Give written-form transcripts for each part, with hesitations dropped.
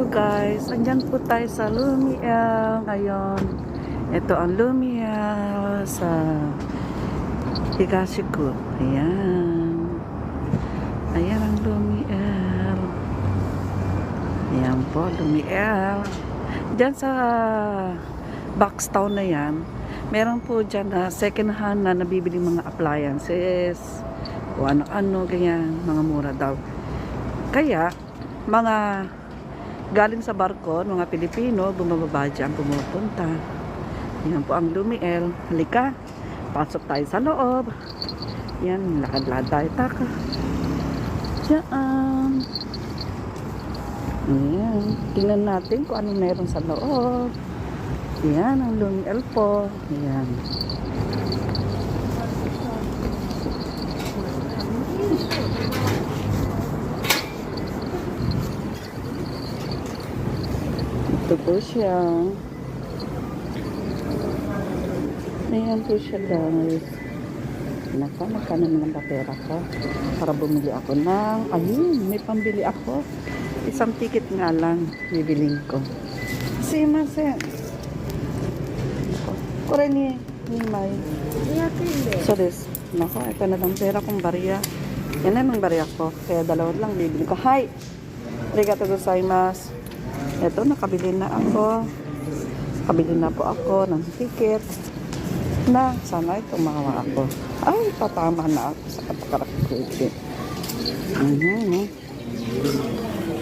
Hello guys, andyan po tayo sa Lumiel ngayon. Ito ang Lumiel sa Higashikudo. Ayan ang Lumiel. Ayan po, Lumiel. Diyan sa Boxtown na yan, meron po dyan na second hand na nabibili mga appliances o ano-ano, ganyan, mga mura daw. Kaya, mga galing sa barko, mga Pilipino, bumababa dyan, pumupunta. Yan po ang Lumiel. Halika, pasok tayo sa loob. Yan, lakad-lakad tayo, taka. Diyan. Ayan, tingnan natin kung ano meron sa loob. Yan, ang Lumiel po. Yan. Ito po siya. Ayan po siya guys. Naka, magkano naman ba pera ko? Para bumili ako ng, ayun, may pambili ako. Isang ticket nga lang, bibiling ko. Simase. Kore ni May. So this, naka, ito na lang pera kong barya. Yan na yung barya ko. Kaya dalawa lang bibili ko. Hi! Arigatou gozaimasu. Ito, nakabili na ako. Nakabili na po ako ng ticket na sana tumawa ako. Ay, tatama na ako sa katakarakute.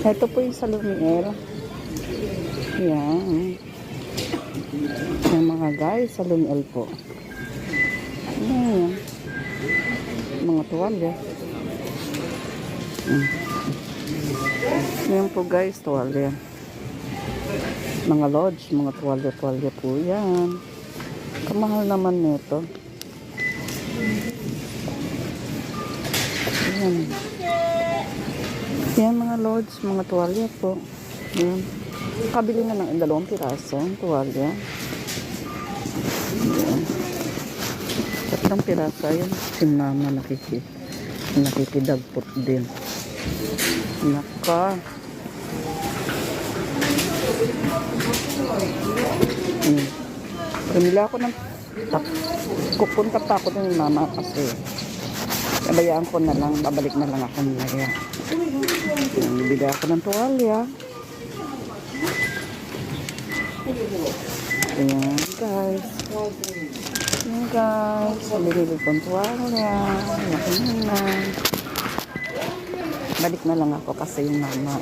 Ito po yung sa Lumiel. Yan. Yung mga guys sa Lumiel po. Yan. Mga tuwalya. Yan po guys, tuwalya. Mga lodge, mga tuwalya-tuwalya po yan. Kamahal naman nito. Yan. Yan mga lodge, mga tuwalya po. Yan. Kabili na ng 2 piraso, tuwalya. Yan. 3 piraso, yan. Si mama nakikidagpot din. Naka. Pumila ako ng pupunta pa ako ng mama kasi nabayaan ko na lang, babalik na lang ako nila. Bili ako ng tuwalya. Ayan guys. Ayan guys. Bili kong tuwalya. Laki na. Balik na lang ako kasi yung mama